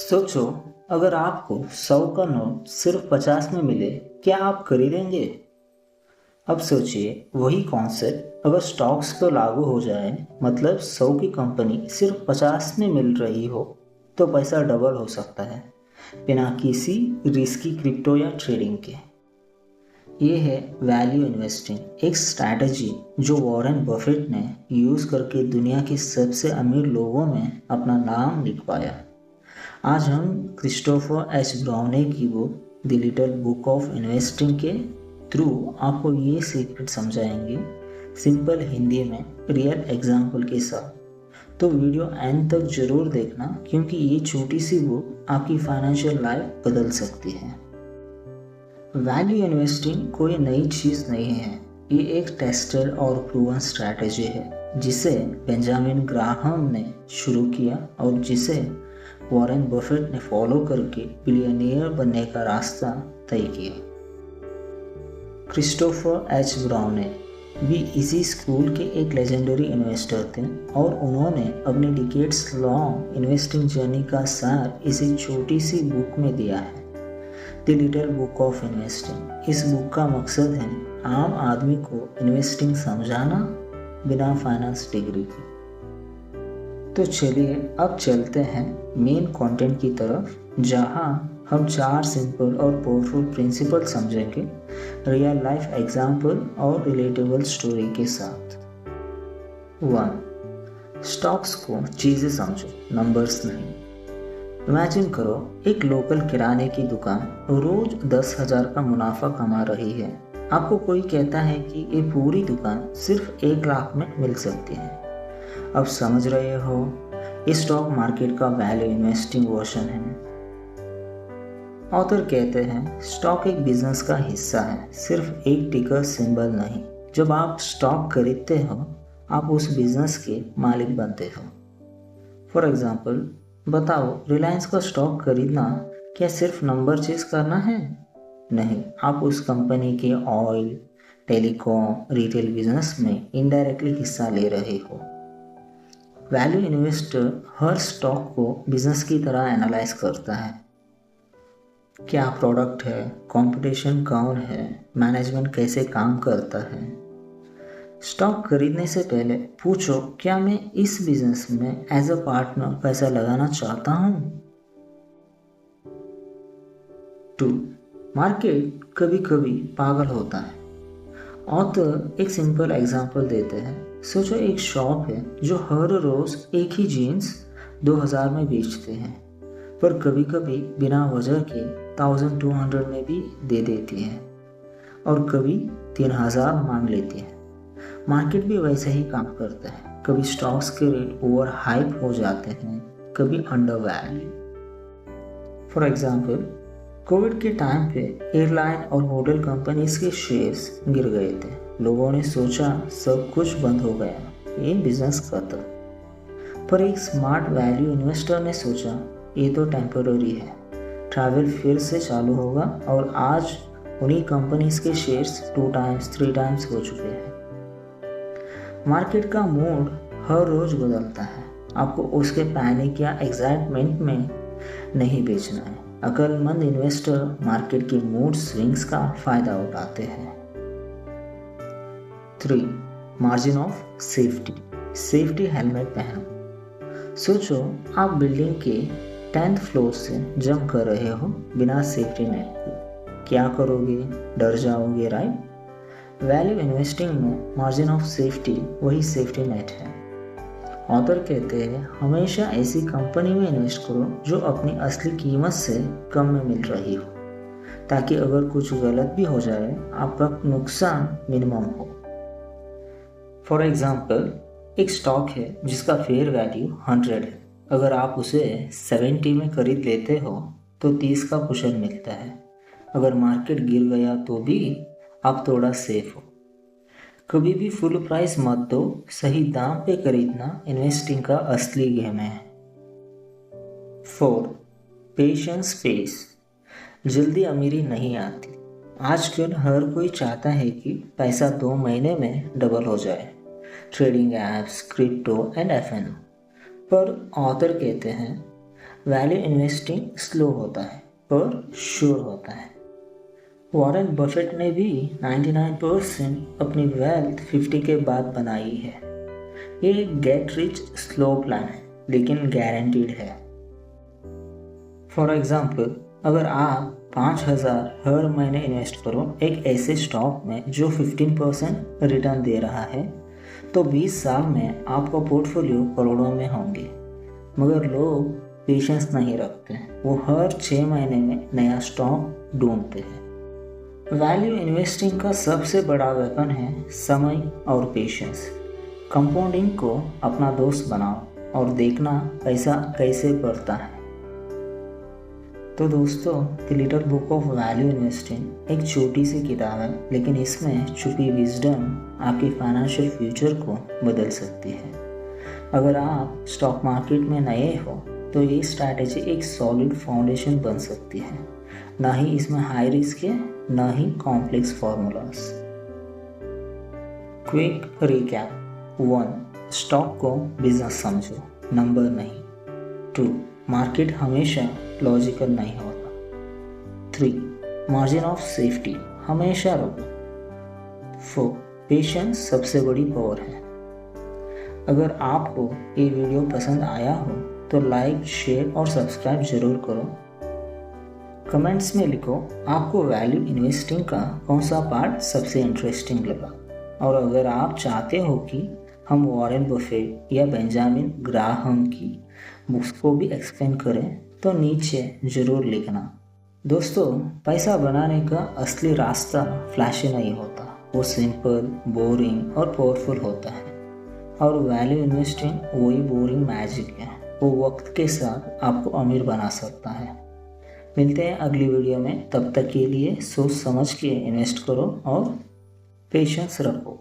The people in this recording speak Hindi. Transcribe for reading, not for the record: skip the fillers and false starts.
सोचो, अगर आपको 100 का नोट सिर्फ 50 में मिले, क्या आप खरीदेंगे? अब सोचिए, वही कॉन्सेप्ट अगर स्टॉक्स पर लागू हो जाए, मतलब 100 की कंपनी सिर्फ 50 में मिल रही हो, तो पैसा डबल हो सकता है, बिना किसी रिस्की क्रिप्टो या ट्रेडिंग के। ये है वैल्यू इन्वेस्टिंग, एक स्ट्रैटेजी जो वॉरेन बफेट ने यूज़ करके दुनिया के सबसे अमीर लोगों में अपना नाम लिखवाया। आज हम क्रिस्टोफर एच ब्राउने की book the little book of investing के थ्रू आपको ये सीक्रेट समझाएंगे, सिंपल हिंदी में रियल एग्जाम्पल के साथ। तो वीडियो एंड तक जरूर देखना, क्योंकि ये छोटी सी बुक आपकी फाइनेंशियल लाइफ बदल सकती है। वैल्यू इन्वेस्टिंग कोई नई चीज़ नहीं है, ये एक टेस्टेड और प्रूवन स्ट्रैटेजी है जिसे बेंजामिन ग्राहम ने शुरू किया और जिसे वॉरेन बफेट ने फॉलो करके बिलियनियर बनने का रास्ता तय किया। क्रिस्टोफर एच ब्राउने भी इसी स्कूल के एक लेजेंडरी इन्वेस्टर थे और उन्होंने अपनी डिकेड्स लॉन्ग इन्वेस्टिंग जर्नी का सार इसी छोटी सी बुक में दिया है, the little book of investing. इस बुक का मकसद है आम आदमी को इन्वेस्टिंग समझाना बिना फाइनेंस डिग्री के। तो चलिए अब चलते हैं मेन कंटेंट की तरफ, जहां हम 4 सिंपल और पावरफुल प्रिंसिपल समझेंगे, रियल लाइफ एग्जाम्पल और रिलेटेबल स्टोरी के साथ। 1. स्टॉक्स को चीज़ें समझो, नंबर्स नहीं। इमेजिन करो, एक लोकल किराने की दुकान रोज 10,000 का मुनाफा कमा रही है। आपको कोई कहता है कि ये पूरी दुकान सिर्फ 1 लाख में मिल सकती है। अब समझ रहे हो, इस स्टॉक मार्केट का वैल्यू इन्वेस्टिंग वर्जन है। ऑथर कहते हैं स्टॉक एक बिजनेस का हिस्सा है, सिर्फ एक टिकर सिंबल नहीं। जब आप स्टॉक खरीदते हो, आप उस बिजनेस के मालिक बनते हो। फॉर एग्जाम्पल, बताओ, रिलायंस का स्टॉक खरीदना क्या सिर्फ नंबर चेज करना है? नहीं, आप उस कंपनी के ऑयल, टेलीकॉम, रिटेल बिजनेस में इनडायरेक्टली हिस्सा ले रहे हो। वैल्यू इन्वेस्टर हर स्टॉक को बिजनेस की तरह एनालाइज करता है। क्या प्रोडक्ट है, कंपटीशन कौन है, मैनेजमेंट कैसे काम करता है। स्टॉक खरीदने से पहले पूछो, क्या मैं इस बिजनेस में एज अ पार्टनर पैसा लगाना चाहता हूँ। 2. मार्केट कभी कभी पागल होता है। ऑथर एक सिंपल एग्जांपल देते हैं। सोचो, एक शॉप है जो हर रोज एक ही जीन्स 2000 में बेचते हैं, पर कभी कभी बिना वजह के 1200 में भी दे देती है और कभी 3000 मांग लेती है। मार्केट भी वैसे ही काम करता है, कभी स्टॉक्स के रेट ओवर हाइप हो जाते हैं, कभी under value. For example, Covid के टाइम पे एयरलाइन और होटल कंपनीज के शेयर्स गिर गए थे। लोगों ने सोचा सब कुछ बंद हो गया, ये बिजनेस खत्म। पर एक स्मार्ट वैल्यू इन्वेस्टर ने सोचा ये तो टेम्पररी है, ट्रैवल फिर से चालू होगा, और आज उन्हीं कंपनीज के शेयर्स 2 टाइम्स 3 टाइम्स हो चुके हैं। मार्केट का मूड हर रोज बदलता है, आपको उसके पैनिक या एक्साइटमेंट में नहीं बेचना है। अक्लमंद इन्वेस्टर मार्केट की मूड स्विंग्स का फायदा उठाते हैं। 3. Margin of safety. Safety helmet पहनो। सोचो, आप बिल्डिंग के 10th फ्लोर से जंप कर रहे हो बिना सेफ्टी नेट के। क्या करोगे? डर जाओगे, राइट? वैल्यू इन्वेस्टिंग में मार्जिन ऑफ सेफ्टी वही सेफ्टी नेट है। ऑथर कहते हैं हमेशा ऐसी कंपनी में इन्वेस्ट करो जो अपनी असली कीमत से कम में मिल रही हो, ताकि अगर कुछ गलत भी हो जाए आपका नुकसान मिनिमम हो। फॉर एग्जाम्पल, एक स्टॉक है जिसका फेयर वैल्यू 100 है। अगर आप उसे 70 में खरीद लेते हो तो 30 का कुशन मिलता है। अगर मार्केट गिर गया तो भी आप थोड़ा सेफ हो। कभी भी फुल प्राइस मत दो, सही दाम पे खरीदना इन्वेस्टिंग का असली गेम है। 4. Patience pace. जल्दी अमीरी नहीं आती। आजकल हर कोई चाहता है कि पैसा 2 महीने में डबल हो जाए, trading apps, crypto and FNO. पर ऑथर कहते हैं वैल्यू इन्वेस्टिंग स्लो होता है पर श्योर होता है। वॉरेन बफेट ने भी 99% अपनी वेल्थ 50 के बाद बनाई है। ये एक गेट रिच स्लो प्लान है लेकिन गारंटीड है। फॉर एग्जाम्पल, अगर आप 5,000 हर महीने इन्वेस्ट करो एक ऐसे स्टॉक में जो 15% रिटर्न दे रहा है, तो 20 साल में आपका पोर्टफोलियो करोड़ों में होंगे। मगर लोग पेशेंस नहीं रखते, वो हर 6 महीने में नया स्टॉक ढूंढते हैं। वैल्यू इन्वेस्टिंग का सबसे बड़ा वेपन है समय और पेशेंस। कंपाउंडिंग को अपना दोस्त बनाओ और देखना पैसा कैसे बढ़ता है। तो दोस्तों, the little book of value investing एक छोटी सी किताब है, लेकिन इसमें छुपी विजडम आपके फाइनेंशियल फ्यूचर को बदल सकती है। अगर आप स्टॉक मार्केट में नए हो तो ये स्ट्रैटेजी एक सॉलिड फाउंडेशन बन सकती है। ना ही इसमें हाई रिस्क है, ना ही complex formulas. Quick recap. 1. Stock को बिजनेस समझो, नंबर नहीं। 2. मार्केट हमेशा लॉजिकल नहीं होता। 3. मार्जिन ऑफ सेफ्टी हमेशा रखो। 4. पेशेंस सबसे बड़ी पावर है। अगर आपको ये वीडियो पसंद आया हो तो लाइक, शेयर और सब्सक्राइब जरूर करो। कमेंट्स में लिखो आपको वैल्यू इन्वेस्टिंग का कौन सा पार्ट सबसे इंटरेस्टिंग लगा। और अगर आप चाहते हो कि हम वॉरेन बफेट या बेंजामिन ग्राहम की बुक्स को भी एक्सप्लेन करें तो नीचे ज़रूर लिखना। दोस्तों, पैसा बनाने का असली रास्ता फ्लैशी नहीं होता, वो सिंपल, बोरिंग और पावरफुल होता है। और वैल्यू इन्वेस्टिंग वही बोरिंग मैजिक है, वो वक्त के साथ आपको अमीर बना सकता है। मिलते हैं अगली वीडियो में, तब तक के लिए सोच समझ के इन्वेस्ट करो और पेशेंस रखो।